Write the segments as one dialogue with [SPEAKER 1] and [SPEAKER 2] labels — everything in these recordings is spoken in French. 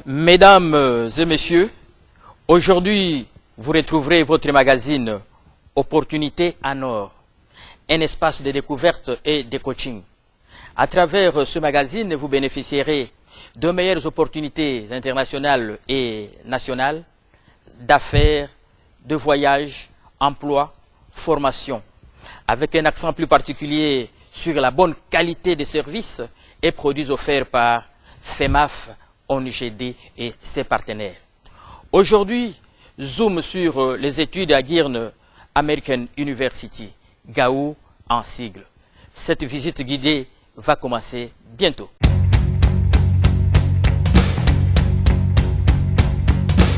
[SPEAKER 1] Mesdames et messieurs, aujourd'hui, vous retrouverez votre magazine Opportunités en or, un espace de découverte et de coaching. À travers ce magazine, vous bénéficierez de meilleures opportunités internationales et nationales, d'affaires, de voyages, emploi, formation, avec un accent plus particulier sur la bonne qualité des services et produits offerts par FEMAF, ONGD et ses partenaires. Aujourd'hui, zoom sur les études à Girne American University, GAU en sigle. Cette visite guidée va commencer bientôt.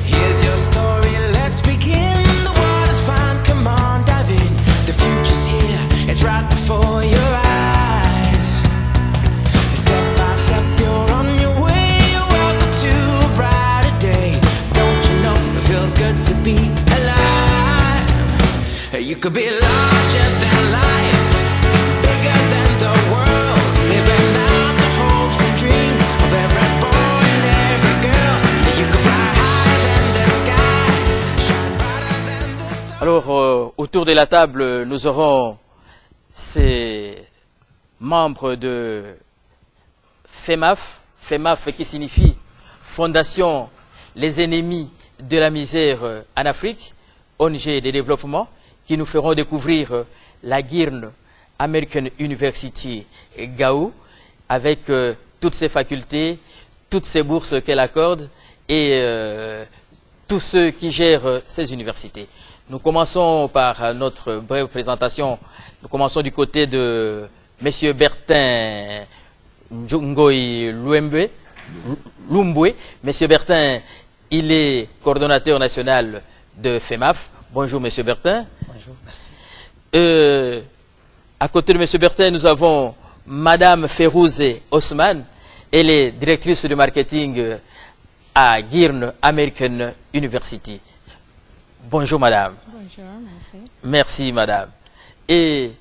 [SPEAKER 2] Here's your story, let's begin. The water's fine, come on, dive in. The future's here, it's right before your eyes. Step by step, you're on your way. You're welcome to a brighter day. Don't you know it feels good to be alive? You could be larger than life, bigger than the world, living out the hopes and dreams of every boy and every girl. You could fly higher than the sky, shine brighter than the stars.
[SPEAKER 1] Alors, autour de la table, nous aurons ces membres de FEMAF, FEMAF qui signifie Fondation Les Ennemis de la Misère en Afrique, ONG de développement, qui nous feront découvrir la Girne American University GAU, avec toutes ses facultés, toutes ses bourses qu'elle accorde et tous ceux qui gèrent ces universités. Nous commençons par notre brève présentation. Nous commençons du côté de M. Bertin Ngoï Lumbwe. M. Bertin, il est coordonnateur national de FEMAF. Bonjour M. Bertin.
[SPEAKER 3] Bonjour, merci.
[SPEAKER 1] À côté de M. Bertin, nous avons Mme Ferouz Osman. Elle est directrice de marketing à Girne American University. Bonjour Madame.
[SPEAKER 4] Bonjour, merci.
[SPEAKER 1] Merci Madame. Et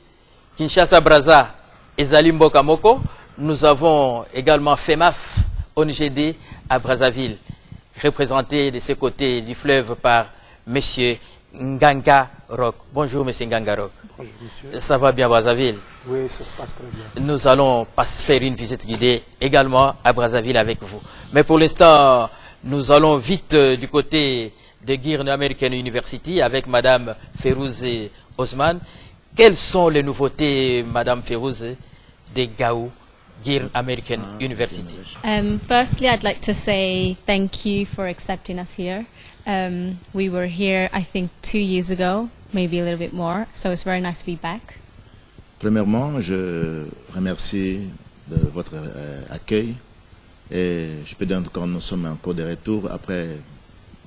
[SPEAKER 1] Kinshasa Brazza et Zalim Bokamoko, nous avons également FEMAF, ONGD à Brazzaville, représenté de ce côté du fleuve par M. Nganga Rock. Bonjour M. Nganga Rock.
[SPEAKER 3] Bonjour monsieur.
[SPEAKER 1] Ça va bien Brazzaville?
[SPEAKER 3] Oui, ça se passe très bien.
[SPEAKER 1] Nous allons faire une visite guidée également à Brazzaville avec vous. Mais pour l'instant, nous allons vite du côté de Girne American University avec Madame Ferouz Osman. Quelles sont les nouveautés, Madame Ferouz, de GAU, Girne American University?
[SPEAKER 4] Firstly, I'd like to say thank you for accepting us here. We were here, I think, 2 years ago, maybe a little bit more, so it's very nice to be back.
[SPEAKER 5] Premièrement, je remercie de votre accueil et je peux dire que nous sommes encore de retour après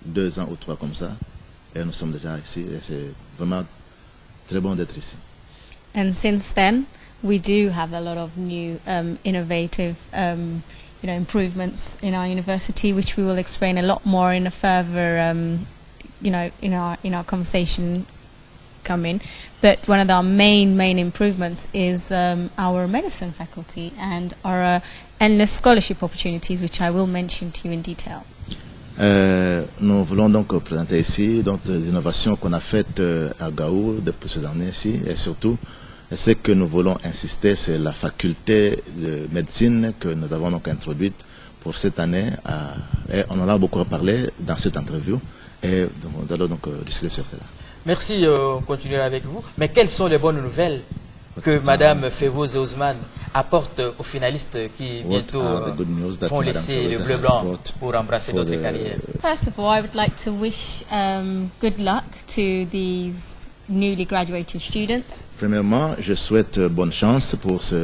[SPEAKER 5] 2 ans ou 3 comme ça et nous sommes déjà ici et c'est vraiment très bon d'être ici.
[SPEAKER 4] And since then, we do have a lot of new innovative improvements in our university, which we will explain a lot more in a further, in our conversation coming. But one of our main improvements is our medicine faculty and our endless scholarship opportunities, which I will mention to you in detail.
[SPEAKER 5] Nous voulons donc présenter ici des innovations qu'on a faites à GAU depuis ces années ici et surtout ce que nous voulons insister, c'est la faculté de médecine que nous avons donc introduite pour cette année. Et on en a beaucoup parlé dans cette interview et nous allons donc discuter sur cela.
[SPEAKER 1] Merci, on continuera avec vous. Mais quelles sont les bonnes nouvelles que Madame Ferouz Osman apporte aux finalistes qui bientôt vont laisser le bleu-blanc pour embrasser notre carrière?
[SPEAKER 4] First of all, I would like to wish good luck to these newly graduated students.
[SPEAKER 5] Premièrement, je souhaite bonne chance pour ces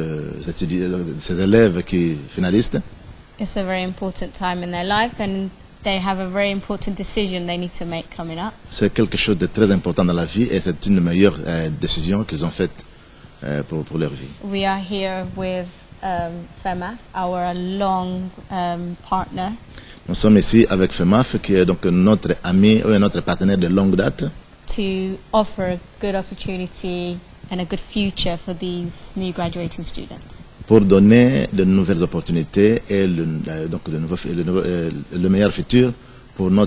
[SPEAKER 5] élèves qui finalistes.
[SPEAKER 4] It's a very important time in their life and they have a very important decision they need to make coming up.
[SPEAKER 5] C'est quelque chose de très important dans la vie et c'est une meilleure décision qu'ils ont faite pour leur vie.
[SPEAKER 4] We are here with FEMAF, our long partner.
[SPEAKER 5] Nous sommes ici avec FEMAF qui est donc notre ami et notre partenaire de longue date.
[SPEAKER 4] To offer a good opportunity and a good future for these new graduating students.
[SPEAKER 5] pour donner de nouvelles opportunités et le meilleur futur pour nos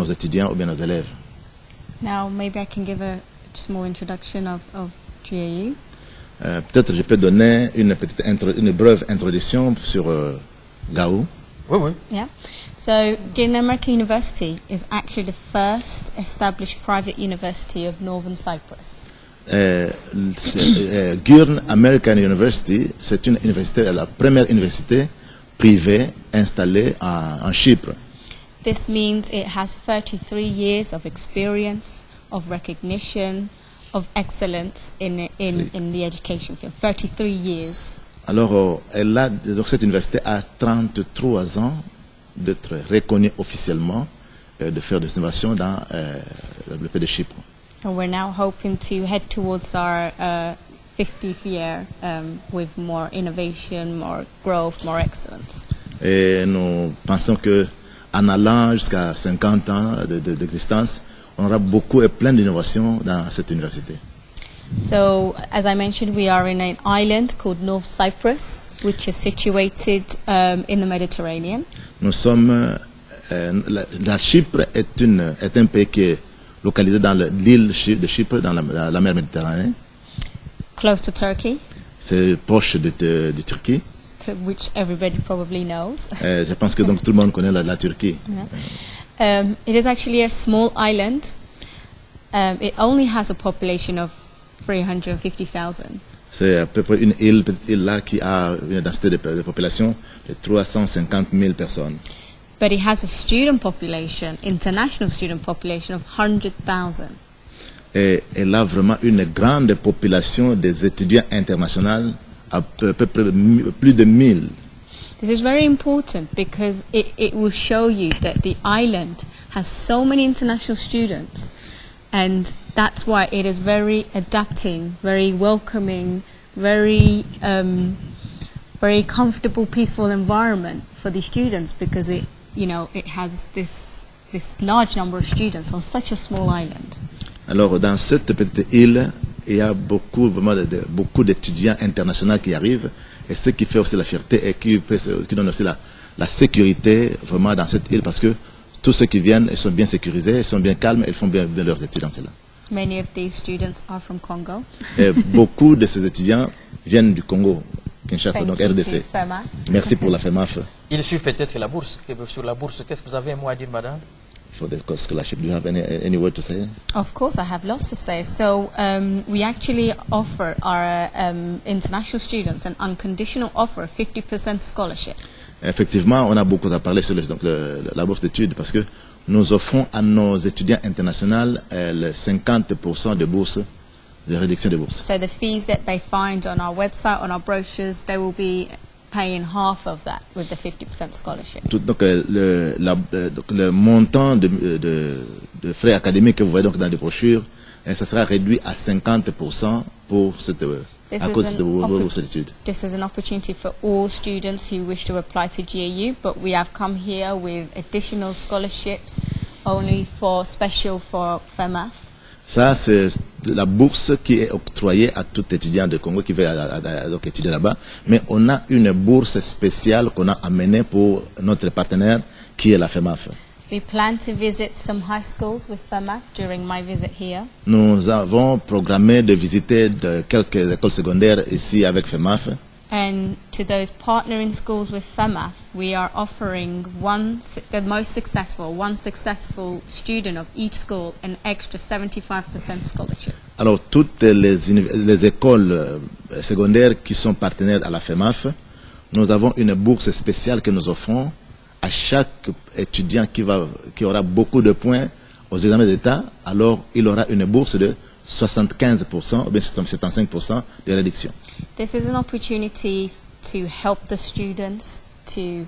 [SPEAKER 5] étudiants ou bien nos élèves.
[SPEAKER 4] Now, maybe I can give a small introduction of GAU.
[SPEAKER 5] Peut-être je peux donner une brève introduction sur GAU.
[SPEAKER 1] Oui, oui.
[SPEAKER 4] Yeah. So, Gurn American University is actually the first established private university of Northern Cyprus.
[SPEAKER 5] Gurn American University, c'est une université, la première université privée installée en Chypre.
[SPEAKER 4] This means it has 33 years of experience, of recognition, of excellence in the education field. 33 years.
[SPEAKER 5] Alors, cette université a 33 ans d'être reconnue officiellement, de faire des innovations dans le pays de Chypre.
[SPEAKER 4] And we're now hoping to head towards our 50th year with more innovation, more growth, more excellence.
[SPEAKER 5] Et nous pensons que en allant jusqu'à 50 ans d'existence, on aura beaucoup et plein d'innovations dans cette université.
[SPEAKER 4] So, as I mentioned, we are in an island called North Cyprus, which is situated in the Mediterranean.
[SPEAKER 5] Nous sommes, la Chypre est un pays qui est localisé dans l'île de Chypre, dans la mer Méditerranée.
[SPEAKER 4] Close to Turkey,
[SPEAKER 5] C'est proche de Turquie.
[SPEAKER 4] which everybody probably knows.
[SPEAKER 5] Je pense que donc tout le monde connaît la Turquie.
[SPEAKER 4] It is actually a small island. It only has a population of 350,000.
[SPEAKER 5] C'est à peu près une petite île là qui a une densité de population de 350 000 personnes.
[SPEAKER 4] But it has a student population, international student population of 100,000.
[SPEAKER 5] Et elle a vraiment une grande population des étudiants internationaux, à peu près plus de 1000.
[SPEAKER 4] This is very important because it will show you that the island has so many international students, and that's why it is very adapting, very welcoming, very comfortable, peaceful environment for the students because it has this large number of students on such a small island.
[SPEAKER 5] Alors dans cette petite île, il y a beaucoup d'étudiants internationaux qui arrivent, et ce qui fait aussi la fierté et qui donne aussi la sécurité vraiment dans cette île, parce que tous ceux qui viennent, ils sont bien sécurisés, ils sont bien calmes, ils font bien leurs études dans cela.
[SPEAKER 4] Many of these students are from Congo.
[SPEAKER 5] Et beaucoup de ces étudiants viennent du Congo, Kinshasa,
[SPEAKER 4] Thank
[SPEAKER 5] donc
[SPEAKER 4] you
[SPEAKER 5] RDC.
[SPEAKER 4] to FEMA.
[SPEAKER 5] Merci pour la FEMAF.
[SPEAKER 1] Ils suivent peut-être la bourse. Sur la bourse, qu'est-ce que vous avez un mot à dire, madame?
[SPEAKER 5] For the scholarship, do you have any word to say?
[SPEAKER 4] Of course, I have lots to say. So we actually offer our international students an unconditional offer of 50% scholarship.
[SPEAKER 5] Effectivement, on a beaucoup à parler sur la bourse d'études, parce que nous offrons à nos étudiants internationaux le 50% de bourse, de réduction de bourse.
[SPEAKER 4] So the fees that they find on our website, on our brochures, they will be paying half of that with the 50% scholarship.
[SPEAKER 5] Donc le montant de frais académiques que vous voyez donc dans les brochures, ça sera réduit à 50% pour à cause de vos bourses d'études.
[SPEAKER 4] This is an opportunity for all students who wish to apply to GAU, but we have come here with additional scholarships only for FEMAF.
[SPEAKER 5] Ça, c'est la bourse qui est octroyée à tout étudiant de Congo qui veut donc étudier là-bas. Mais on a une bourse spéciale qu'on a amenée pour notre partenaire qui est la FEMAF.
[SPEAKER 4] We plan to visit some high schools with FEMAF during my visit here.
[SPEAKER 5] Nous avons programmé de visiter quelques écoles secondaires ici avec FEMAF.
[SPEAKER 4] And to those partnering schools with FEMAF, we are offering one successful student of each school an extra 75% scholarship.
[SPEAKER 5] Alors, toutes les écoles secondaires qui sont partenaires à la FEMAF, nous avons une bourse spéciale que nous offrons à chaque étudiant qui aura beaucoup de points aux examens d'État. Alors, il aura une bourse de 75% ou bien 75% de réduction.
[SPEAKER 4] This is an opportunity to help the students to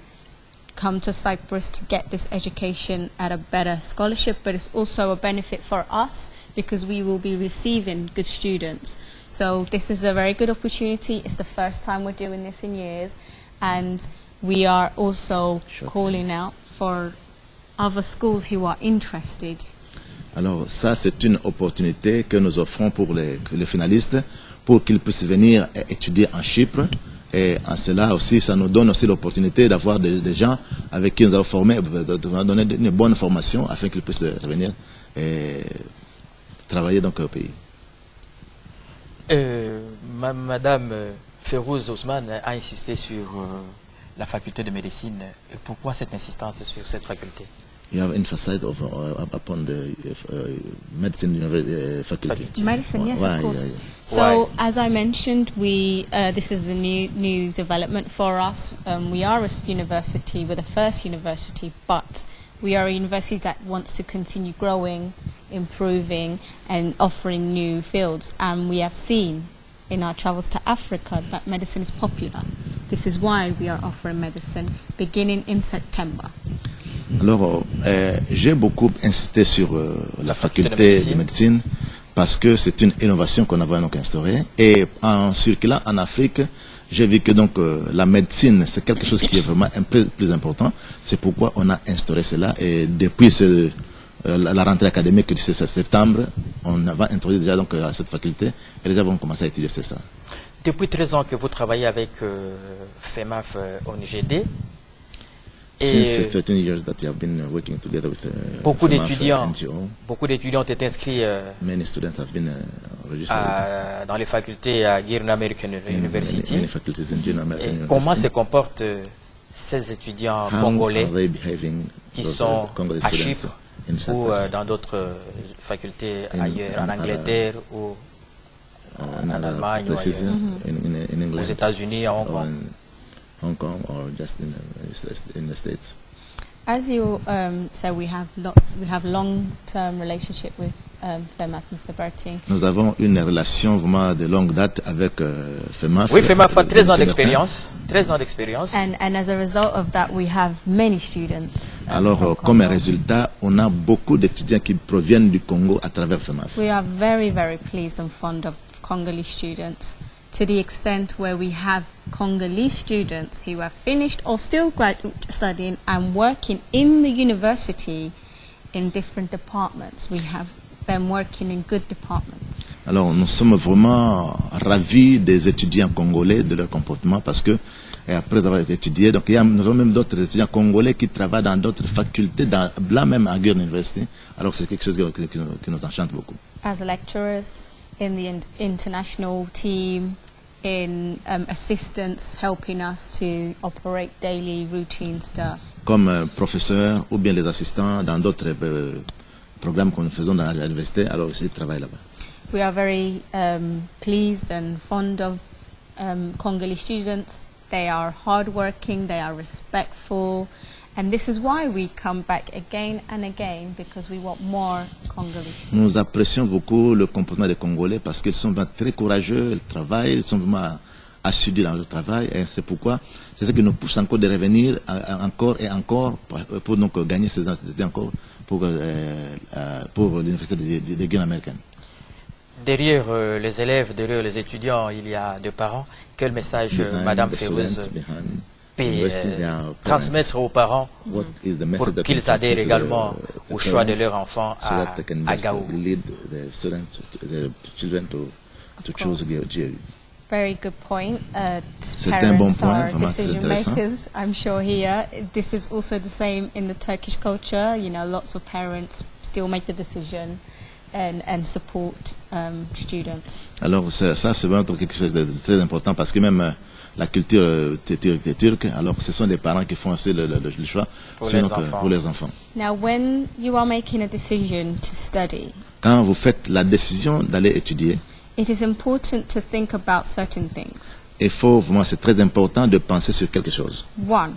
[SPEAKER 4] come to Cyprus to get this education at a better scholarship, but it's also a benefit for us because we will be receiving good students. So this is a very good opportunity. It's the first time we're doing this in years, and we are also calling out for other schools who are interested.
[SPEAKER 5] Alors ça, c'est une opportunité que nous offrons pour les finalistes, pour qu'ils puissent venir étudier en Chypre Et en cela aussi, ça nous donne aussi l'opportunité d'avoir des gens avec qui nous avons formé, de donner une bonne formation afin qu'ils puissent revenir et travailler donc au pays.
[SPEAKER 1] Madame Férouz Ousmane a insisté sur la faculté de médecine. Et pourquoi cette insistance sur cette faculté?
[SPEAKER 5] You have emphasized upon the medicine faculty.
[SPEAKER 4] Medicine, yes,
[SPEAKER 5] Why?
[SPEAKER 4] of course.
[SPEAKER 1] Why?
[SPEAKER 4] So, as I mentioned, this is a new development for us. We are a university, we're the first university, but we are a university that wants to continue growing, improving, and offering new fields. And we have seen in our travels to Africa that medicine is popular. This is why we are offering medicine beginning in September.
[SPEAKER 5] Alors, j'ai beaucoup insisté sur la faculté de médecine parce que c'est une innovation qu'on avait donc instaurée. Et en circulant en Afrique, j'ai vu que donc la médecine, c'est quelque chose qui est vraiment un peu plus important. C'est pourquoi on a instauré cela. Et depuis la rentrée académique du 16 septembre, on avait introduit déjà donc cette faculté et déjà vont commencer à étudier ça.
[SPEAKER 1] Depuis 13 ans que vous travaillez avec FEMAF ONGD,
[SPEAKER 5] Since 13 years that you have been working together with
[SPEAKER 1] beaucoup
[SPEAKER 5] FEMAF
[SPEAKER 1] d'étudiants ont été inscrits
[SPEAKER 5] many students have been registered
[SPEAKER 1] dans les facultés à Girna American University.
[SPEAKER 5] many faculties in Junior American
[SPEAKER 1] Et
[SPEAKER 5] University.
[SPEAKER 1] comment se comportent ces étudiants
[SPEAKER 5] How
[SPEAKER 1] congolais
[SPEAKER 5] are they behaving,
[SPEAKER 1] qui
[SPEAKER 5] those,
[SPEAKER 1] sont
[SPEAKER 5] Congolese
[SPEAKER 1] à
[SPEAKER 5] students
[SPEAKER 1] Chypre
[SPEAKER 5] in
[SPEAKER 1] ou
[SPEAKER 5] Cyprus,
[SPEAKER 1] dans d'autres facultés
[SPEAKER 5] In-
[SPEAKER 1] ailleurs, en
[SPEAKER 5] in-
[SPEAKER 1] Angleterre ou
[SPEAKER 5] in
[SPEAKER 1] en
[SPEAKER 5] other
[SPEAKER 1] Allemagne ou
[SPEAKER 5] places
[SPEAKER 1] ailleurs,
[SPEAKER 5] in
[SPEAKER 1] aux
[SPEAKER 5] England
[SPEAKER 1] États-Unis, à Hong
[SPEAKER 5] or
[SPEAKER 1] Kong?
[SPEAKER 5] in Hong Kong or just in the States.
[SPEAKER 4] As you say, we have long-term relationship with FEMAF, Mr. Berting.
[SPEAKER 5] Nous avons une relation vraiment de longue date avec FEMAF.
[SPEAKER 1] Oui, FEMAF a 13 ans
[SPEAKER 5] Monsieur
[SPEAKER 1] d'expérience. 13 ans d'expérience.
[SPEAKER 4] And as a result of that, we have many students.
[SPEAKER 5] Alors,
[SPEAKER 4] from
[SPEAKER 5] comme
[SPEAKER 4] Congo.
[SPEAKER 5] résultat, on a beaucoup d'étudiants qui proviennent du Congo à travers FEMAF.
[SPEAKER 4] We are very, very pleased and fond of Congolese students, to the extent where we have Congolese students who have finished or still studying and working in the university in different departments. We have them working in good departments.
[SPEAKER 5] Alors, nous sommes vraiment ravis des étudiants congolais, de leur comportement, parce que après avoir étudié, donc nous avons même d'autres étudiants congolais qui travaillent dans d'autres facultés, là même à Girna University. Alors, c'est quelque chose qui nous enchante beaucoup.
[SPEAKER 4] As lecturers in the international team, in assistants helping us to operate daily routine stuff.
[SPEAKER 5] Comme professeurs ou bien les assistants dans d'autres programmes que nous faisons dans l'université, alors aussi ils travaillent là-bas.
[SPEAKER 4] We are very pleased and fond of Congolese students. They are hardworking, they are respectful, and this is why we come back again and again, because we want more Congolese students.
[SPEAKER 5] Nous apprécions beaucoup le comportement des Congolais parce qu'ils sont vraiment très courageux, ils travaillent, ils sont vraiment assidus dans leur travail, et c'est pourquoi c'est ce qui nous pousse encore de revenir encore et encore pour donc gagner ces instituts encore pour l'université de Guinée américaine.
[SPEAKER 1] Derrière les élèves, derrière les étudiants, il y a des parents. Quel message Madame Férouz peut transmettre aux parents pour qu'ils adhèrent également au choix de leur enfant à Gao?
[SPEAKER 4] Very good point.
[SPEAKER 5] C'est un bon
[SPEAKER 4] Parents
[SPEAKER 5] point,
[SPEAKER 4] are
[SPEAKER 5] vraiment très
[SPEAKER 4] decision
[SPEAKER 5] intéressant.
[SPEAKER 4] makers, I'm sure here. This is also the same in the Turkish culture. You know, lots of parents still make the decision and support students.
[SPEAKER 5] Alors ça c'est vraiment quelque chose de très important parce que même la culture turque, alors ce sont des parents qui font aussi le choix pour les enfants.
[SPEAKER 4] Now, when you are making a decision to study,
[SPEAKER 5] Quand vous faites la décision d'aller étudier,
[SPEAKER 4] it is important to think about certain things.
[SPEAKER 5] vraiment c'est très important de penser sur quelque chose.
[SPEAKER 4] One,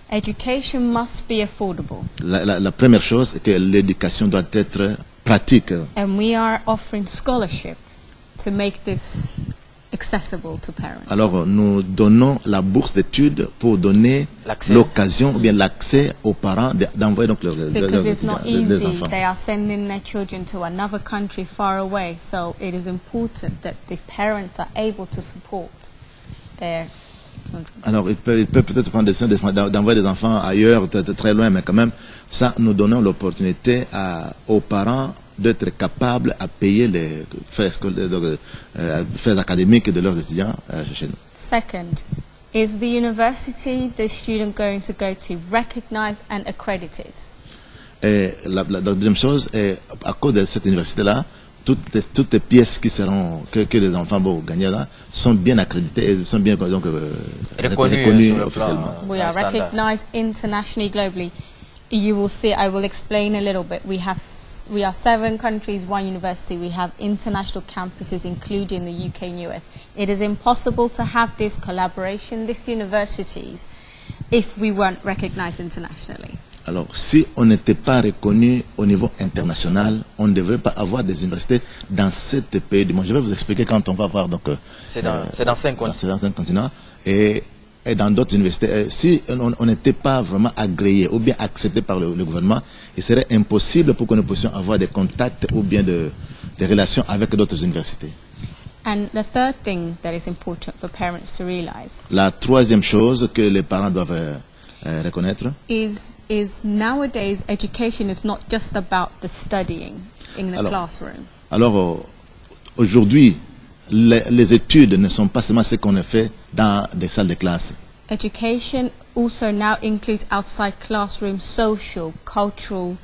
[SPEAKER 4] education must be affordable.
[SPEAKER 5] La première chose est que l'éducation doit être pratique.
[SPEAKER 4] And we are offering scholarship to make this accessible to parents.
[SPEAKER 5] Alors nous donnons la bourse d'études pour donner l'occasion ou bien l'accès aux parents d'envoyer donc
[SPEAKER 4] Because it's not
[SPEAKER 5] les
[SPEAKER 4] easy.
[SPEAKER 5] enfants.
[SPEAKER 4] They are sending their children to another country far away. So it is important that these parents are able to support their children.
[SPEAKER 5] Alors il peut peut-être prendre des décisions d'envoyer des enfants ailleurs, très loin, mais quand même, ça nous donnons l'opportunité aux parents d'être capables à payer les frais académiques de leurs étudiants chez nous.
[SPEAKER 4] Second, Is the university the student going to go to recognized and accredited?
[SPEAKER 5] Et la deuxième chose est, à cause de cette université-là, toutes les pièces qui seront, que les enfants vont gagner là, sont bien accréditées et sont bien donc, reconnues
[SPEAKER 1] sur le
[SPEAKER 5] officiellement.
[SPEAKER 1] plan.
[SPEAKER 4] We are
[SPEAKER 1] Standard.
[SPEAKER 4] recognized internationally, globally. You will see, I will explain a little bit. We are 7 countries, 1 university. We have international campuses, including the UK and US. It is impossible to have this collaboration, these universities, if we weren't recognized internationally.
[SPEAKER 5] Alors, si on n'était pas reconnu au niveau international, on ne devrait pas avoir des universités dans cet pays du monde. Je vais vous expliquer quand on va voir. Donc,
[SPEAKER 1] C'est dans 5 continents.
[SPEAKER 5] c'est dans 5 continents. Et dans d'autres universités, si on n'était pas vraiment agréé ou bien accepté par le gouvernement, il serait impossible pour que nous puissions avoir des contacts ou bien des relations avec d'autres universités.
[SPEAKER 4] And the third thing that is important for parents to realize
[SPEAKER 5] La troisième chose que les parents doivent reconnaître,
[SPEAKER 4] is nowadays education is not just about the studying in the
[SPEAKER 5] Alors,
[SPEAKER 4] classroom.
[SPEAKER 5] alors aujourd'hui, les études ne sont pas seulement ce qu'on a fait dans des salles de classe.
[SPEAKER 4] Education also now includes outside classroom social, cultural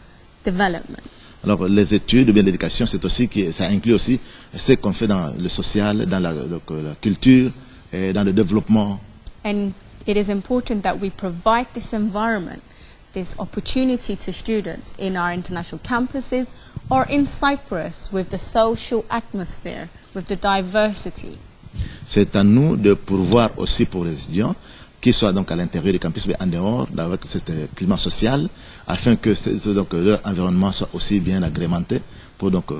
[SPEAKER 4] development.
[SPEAKER 5] Alors les études ou bien l'éducation, c'est aussi ça inclut aussi ce qu'on fait dans le social, dans la culture, et dans le développement.
[SPEAKER 4] And it is important that we provide this environment, this opportunity to students in our international campuses or in Cyprus with the social atmosphere, with the diversity.
[SPEAKER 5] C'est à nous de pourvoir aussi pour les étudiants, qu'ils soient donc à l'intérieur du campus, mais en dehors, avec ce climat social, afin que donc, leur environnement soit aussi bien agrémenté pour donc,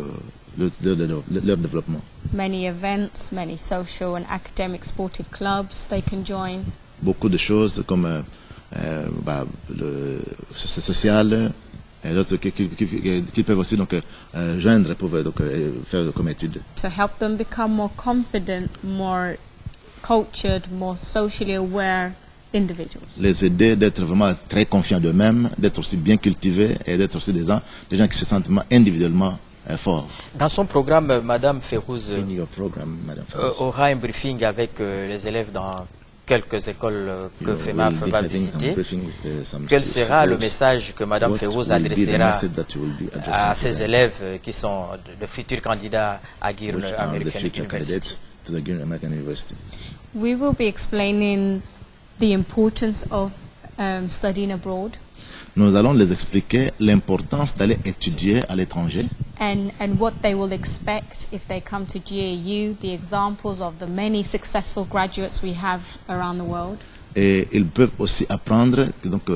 [SPEAKER 5] leur développement.
[SPEAKER 4] Many events, many social and academic sportive clubs they can join.
[SPEAKER 5] Beaucoup de choses comme le social, et d'autres qui peuvent aussi donc, joindre pour donc, faire comme études.
[SPEAKER 4] To help them become more confident, more cultured, more socially aware individuals.
[SPEAKER 5] Les aider d'être vraiment très confiants d'eux-mêmes, d'être aussi bien cultivés et d'être aussi des gens qui se sentent individuellement forts.
[SPEAKER 1] Dans son programme, Madame Ferrouz
[SPEAKER 5] In your program, Madame Ferrouz,
[SPEAKER 1] aura un briefing avec les élèves dans quelques écoles que
[SPEAKER 5] you
[SPEAKER 1] FEMAF
[SPEAKER 5] will be
[SPEAKER 1] va
[SPEAKER 5] having
[SPEAKER 1] visiter.
[SPEAKER 5] some briefing with, some
[SPEAKER 1] Quel sera le
[SPEAKER 5] schools.
[SPEAKER 1] message que Madame
[SPEAKER 5] What
[SPEAKER 1] Ferrouz
[SPEAKER 5] will be the
[SPEAKER 1] adressera
[SPEAKER 5] message that you will be addressing
[SPEAKER 1] à
[SPEAKER 5] to
[SPEAKER 1] ces
[SPEAKER 5] them,
[SPEAKER 1] élèves qui sont de futurs candidats à Girne
[SPEAKER 5] which are the
[SPEAKER 1] American
[SPEAKER 5] future
[SPEAKER 1] University?
[SPEAKER 5] candidates to the Girne American University?
[SPEAKER 4] We will be explaining the importance of studying abroad
[SPEAKER 5] Nous allons les expliquer l'importance d'aller étudier à l'étranger
[SPEAKER 4] and what they will expect if they come to GAU, the examples of the many successful graduates we have around the world.
[SPEAKER 5] et ils peuvent aussi apprendre que, donc,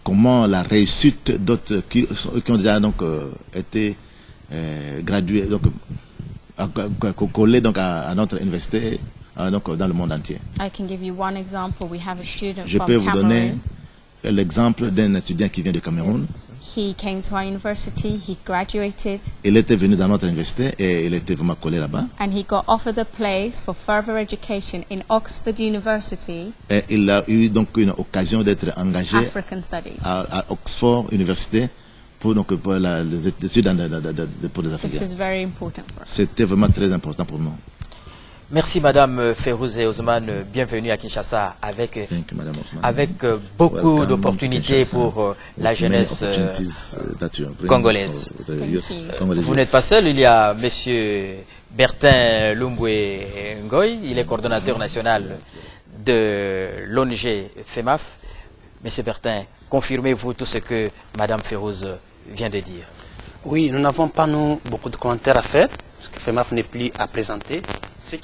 [SPEAKER 5] comment la réussite d'autres qui ont déjà donc, été gradués, donc, collés donc, à notre université donc, dans le monde entier.
[SPEAKER 4] I can give you one example. We have a student
[SPEAKER 5] Je
[SPEAKER 4] from
[SPEAKER 5] peux vous donner
[SPEAKER 4] Cameroon.
[SPEAKER 5] l'exemple d'un étudiant qui vient de Cameroun.
[SPEAKER 4] He came to our university, he graduated,
[SPEAKER 5] Il était venu dans notre université et il était vraiment collé là-bas.
[SPEAKER 4] and he got offered a place for further education in Oxford University,
[SPEAKER 5] Et il a eu donc une occasion d'être engagé
[SPEAKER 4] African Studies.
[SPEAKER 5] à Oxford Université pour, donc, pour les études pour les
[SPEAKER 4] This
[SPEAKER 5] Africains.
[SPEAKER 4] is very important for us.
[SPEAKER 5] C'était vraiment très important pour nous.
[SPEAKER 1] Merci Madame Ferrouz et Ousmane, bienvenue à Kinshasa avec
[SPEAKER 5] Thank you, Madame Ousmane.
[SPEAKER 1] avec beaucoup
[SPEAKER 5] Welcome
[SPEAKER 1] d'opportunités
[SPEAKER 5] to Kinshasa
[SPEAKER 1] pour la
[SPEAKER 5] with many
[SPEAKER 1] jeunesse
[SPEAKER 5] opportunities, that you are bringing
[SPEAKER 1] congolaise.
[SPEAKER 5] for the youth,
[SPEAKER 4] you.
[SPEAKER 5] Congolese
[SPEAKER 1] Vous
[SPEAKER 5] youth.
[SPEAKER 1] n'êtes pas seul, il y a Monsieur Bertin Lumbwe Ngoy, il est coordonnateur national de l'ONG FEMAF. Monsieur Bertin, confirmez-vous tout ce que Madame Ferrouz vient de dire?
[SPEAKER 3] Oui, nous n'avons pas, nous, beaucoup de commentaires à faire, parce que FEMAF n'est plus à présenter.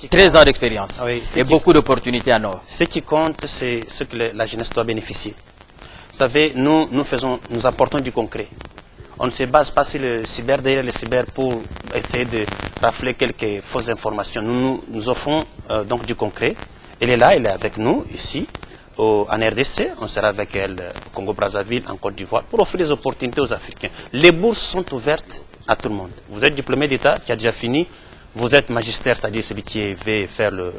[SPEAKER 1] 13 ans d'expérience
[SPEAKER 3] Ah oui, c'est
[SPEAKER 1] et
[SPEAKER 3] qui-
[SPEAKER 1] beaucoup d'opportunités en or.
[SPEAKER 3] Ce qui compte, c'est ce que la jeunesse doit bénéficier. Vous savez, nous apportons du concret. On ne se base pas sur le cyber, derrière le cyber, pour essayer de rafler quelques fausses informations. Nous offrons donc du concret. Elle est là, elle est avec nous, ici, en RDC. On sera avec elle au Congo-Brazzaville, en Côte d'Ivoire, pour offrir des opportunités aux Africains. Les bourses sont ouvertes à tout le monde. Vous êtes diplômé d'État qui a déjà fini. Vous êtes magistère, c'est-à-dire celui qui veut faire le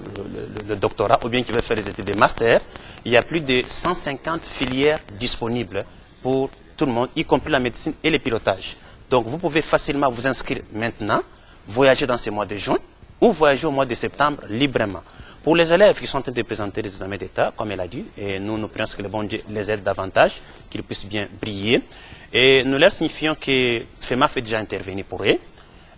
[SPEAKER 3] doctorat ou bien qui veut faire les études de master. Il y a plus de 150 filières disponibles pour tout le monde, y compris la médecine et le pilotage. Donc vous pouvez facilement vous inscrire maintenant, voyager dans ces mois de juin ou voyager au mois de septembre librement. Pour les élèves qui sont en train de présenter des examens d'État, comme elle a dit, et nous prions que le bon Dieu les aide davantage, qu'ils puissent bien briller. Et nous leur signifions que FEMAF est déjà intervenu pour eux.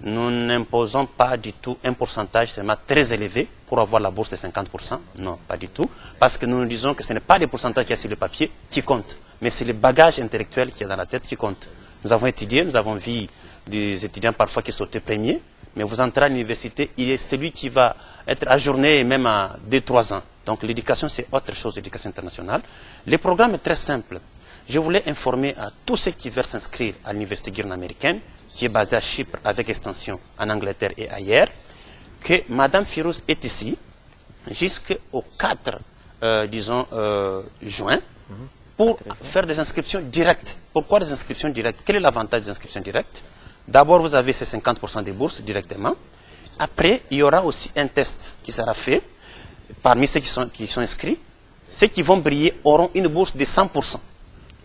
[SPEAKER 3] Nous n'imposons pas du tout un pourcentage seulement très élevé pour avoir la bourse de 50%. Non, pas du tout. Parce que nous nous disons que ce n'est pas les pourcentages qu'il y a sur le papier qui comptent, mais c'est le bagage intellectuel qui est dans la tête qui compte. Nous avons étudié, nous avons vu des étudiants parfois qui sautaient premiers, mais vous entrez à l'université, il est celui qui va être ajourné même à 2-3 ans. Donc l'éducation, c'est autre chose, l'éducation internationale. Le programme est très simple. Je voulais informer à tous ceux qui veulent s'inscrire à l'université Girne américaine, qui est basée à Chypre avec extension en Angleterre et ailleurs, que Madame Firouz est ici jusqu'au 4, juin, pour faire des inscriptions directes. Pourquoi des inscriptions directes? Quel est l'avantage des inscriptions directes? D'abord, vous avez ces 50% des bourses directement. Après, il y aura aussi un test qui sera fait parmi ceux qui sont inscrits. Ceux qui vont briller auront une bourse de 100%.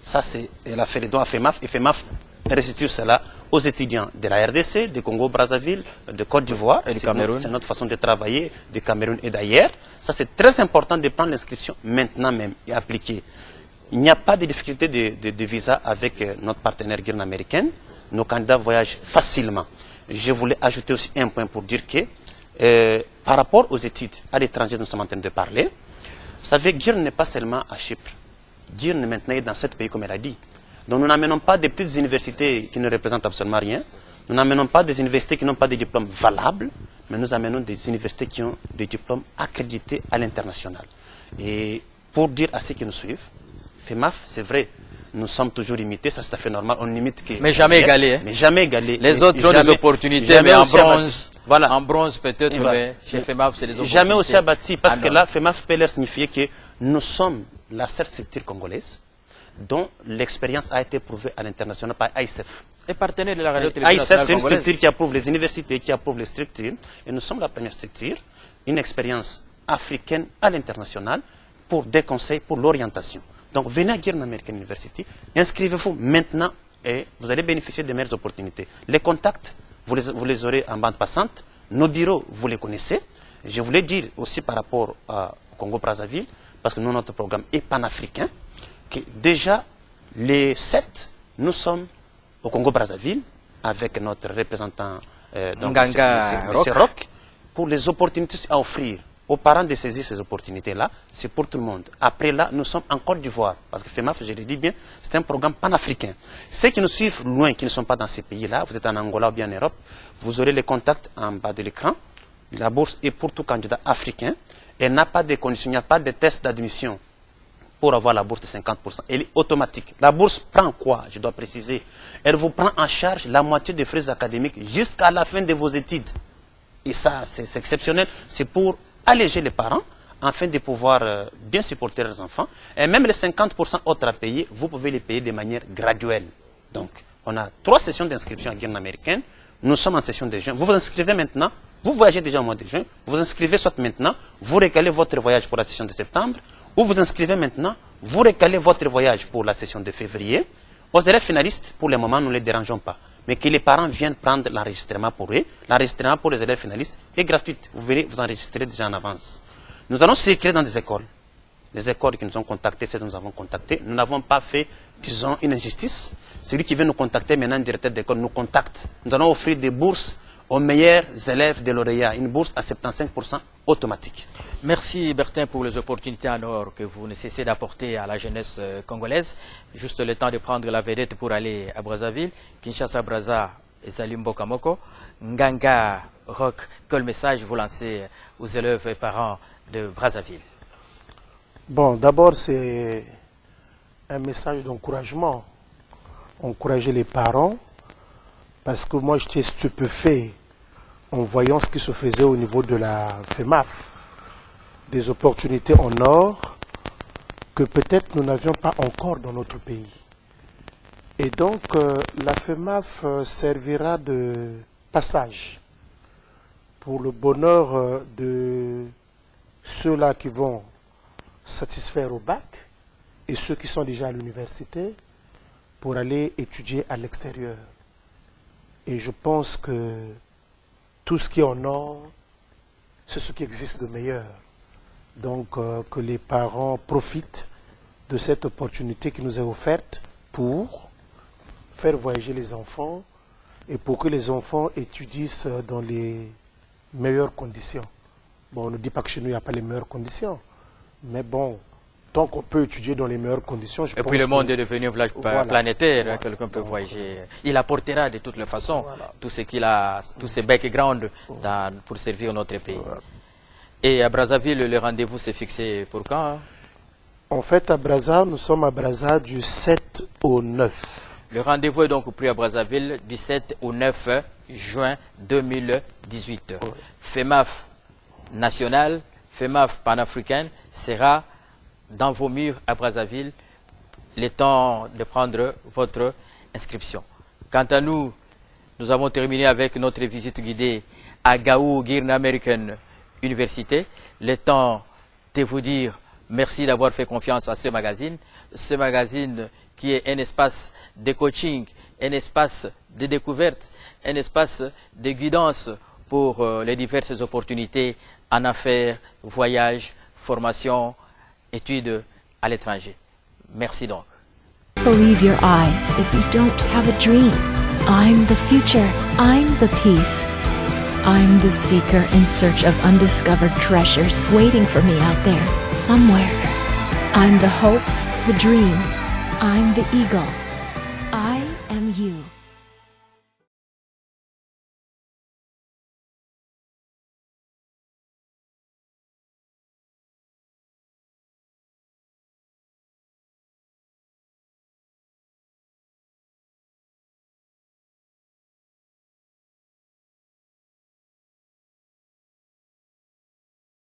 [SPEAKER 3] Ça, elle a fait les dons à FEMAF, et FEMAF restitue cela aux étudiants de la RDC, de Congo-Brazzaville, de Côte d'Ivoire.
[SPEAKER 1] Et du Cameroun.
[SPEAKER 3] C'est notre façon de travailler, du Cameroun et d'ailleurs. Ça, c'est très important de prendre l'inscription maintenant même et appliquer. Il n'y a pas de difficulté de visa avec notre partenaire Girne américaine. Nos candidats voyagent facilement. Je voulais ajouter aussi un point pour dire que par rapport aux études à l'étranger, nous sommes en train de parler. Vous savez, Girne n'est pas seulement à Chypre. Girne maintenant est dans 7 pays, comme elle a dit. Donc nous n'amenons pas des petites universités qui ne représentent absolument rien. Nous n'amenons pas des universités qui n'ont pas de diplômes valables, mais nous amenons des universités qui ont des diplômes accrédités à l'international. Et pour dire à ceux qui nous suivent, FEMAF, c'est vrai, nous sommes toujours imités, ça c'est tout à fait normal, on n'imite que...
[SPEAKER 1] Mais jamais égalé. Hein?
[SPEAKER 3] Mais jamais égalé.
[SPEAKER 1] Les autres ont des opportunités, mais en bronze,
[SPEAKER 3] voilà.
[SPEAKER 1] En bronze peut-être, mais chez FEMAF, c'est les opportunités.
[SPEAKER 3] Jamais aussi abattu, parce que là, FEMAF peut leur signifier que nous sommes la seule structure congolaise dont l'expérience a été prouvée à l'international par AICF.
[SPEAKER 1] Et partenaire de la radio-télévision
[SPEAKER 3] AICF, c'est une structure qui approuve les universités, qui approuve les structures, et nous sommes la première structure, une expérience africaine à l'international pour des conseils, pour l'orientation. Donc venez à Girne American University, inscrivez-vous maintenant et vous allez bénéficier des meilleures opportunités. Les contacts, vous les aurez en bande passante. Nos bureaux, vous les connaissez. Je voulais dire aussi par rapport au Congo-Brazzaville, parce que nous, notre programme est panafricain, que déjà les 7, nous sommes au Congo-Brazzaville avec notre représentant
[SPEAKER 1] Nganga
[SPEAKER 3] M. Rock, pour les opportunités à offrir aux parents de saisir ces opportunités-là, c'est pour tout le monde. Après là, nous sommes en Côte d'Ivoire, parce que FEMAF, je le dis bien, c'est un programme panafricain. Ceux qui nous suivent loin, qui ne sont pas dans ces pays-là, vous êtes en Angola ou bien en Europe, vous aurez les contacts en bas de l'écran. La bourse est pour tout candidat africain. Elle n'a pas de conditions, il n'y a pas de test d'admission pour avoir la bourse de 50%. Elle est automatique. La bourse prend quoi? Je dois préciser. Elle vous prend en charge la moitié des frais académiques jusqu'à la fin de vos études. Et ça, c'est exceptionnel. C'est pour alléger les parents afin de pouvoir bien supporter leurs enfants. Et même les 50% autres à payer, vous pouvez les payer de manière graduelle. Donc, on a 3 sessions d'inscription à Girne américaine. Nous sommes en session de juin. Vous vous inscrivez maintenant. Vous voyagez déjà au mois de juin. Vous vous inscrivez soit maintenant. Vous récalez votre voyage pour la session de septembre. Ou vous inscrivez maintenant. Vous récalez votre voyage pour la session de février. Aux élèves finalistes, pour le moment, nous ne les dérangeons pas. Mais que les parents viennent prendre l'enregistrement pour eux. L'enregistrement pour les élèves finalistes est gratuit. Vous verrez, vous enregistrez déjà en avance. Nous allons circuler dans des écoles. Les écoles qui nous ont contactés, celles que nous avons contactées, nous n'avons pas fait, disons, une injustice. Celui qui veut nous contacter maintenant, le directeur d'école, nous contacte. Nous allons offrir des bourses aux meilleurs élèves de lauréats. Une bourse à 75% automatique.
[SPEAKER 1] Merci Bertin pour les opportunités en or que vous ne cessez d'apporter à la jeunesse congolaise. Juste le temps de prendre la vedette pour aller à Brazzaville, Kinshasa, Brazza et Salim Bokamoko. Nganga Rock, quel message vous lancez aux élèves et parents de Brazzaville?
[SPEAKER 6] Bon, d'abord c'est un message d'encouragement. Encourager les parents, parce que moi j'étais stupéfait en voyant ce qui se faisait au niveau de la FEMAF. Des opportunités en or que peut-être nous n'avions pas encore dans notre pays. Et donc la FEMAF servira de passage pour le bonheur de ceux-là qui vont satisfaire au bac et ceux qui sont déjà à l'université pour aller étudier à l'extérieur. Et je pense que tout ce qui est en or c'est ce qui existe de meilleur. Donc que les parents profitent de cette opportunité qui nous est offerte pour faire voyager les enfants et pour que les enfants étudient dans les meilleures conditions. Bon, on ne dit pas que chez nous, il n'y a pas les meilleures conditions, mais bon, tant qu'on peut étudier dans les meilleures conditions, je pense
[SPEAKER 1] Et puis le monde
[SPEAKER 6] que,
[SPEAKER 1] est devenu un village
[SPEAKER 6] voilà,
[SPEAKER 1] planétaire,
[SPEAKER 6] voilà,
[SPEAKER 1] quelqu'un peut
[SPEAKER 6] donc,
[SPEAKER 1] voyager. Il apportera de toutes les façons
[SPEAKER 6] voilà,
[SPEAKER 1] tout ce qu'il a, tous ses backgrounds pour servir notre pays.
[SPEAKER 6] voilà.
[SPEAKER 1] Et à Brazzaville, le rendez-vous s'est fixé pour quand?
[SPEAKER 6] En fait, à Brazza, nous sommes à Brazza du 7 au 9.
[SPEAKER 1] Le rendez-vous est donc pris à Brazzaville du 7 au 9 juin 2018. FEMAF national, FEMAF panafricaine sera dans vos murs à Brazzaville le temps de prendre votre inscription. Quant à nous, nous avons terminé avec notre visite guidée à Gaou Guiana American Université. Le temps de vous dire merci d'avoir fait confiance à ce magazine qui est un espace de coaching, un espace de découverte, un espace de guidance pour les diverses opportunités en affaires, voyages, formation, études à l'étranger. Merci donc.
[SPEAKER 7] Believe your eyes if you don't have a dream. I'm the future. I'm the peace. I'm the seeker in search of undiscovered treasures waiting for me out there, somewhere. I'm the hope, the dream. I'm the eagle. I am you.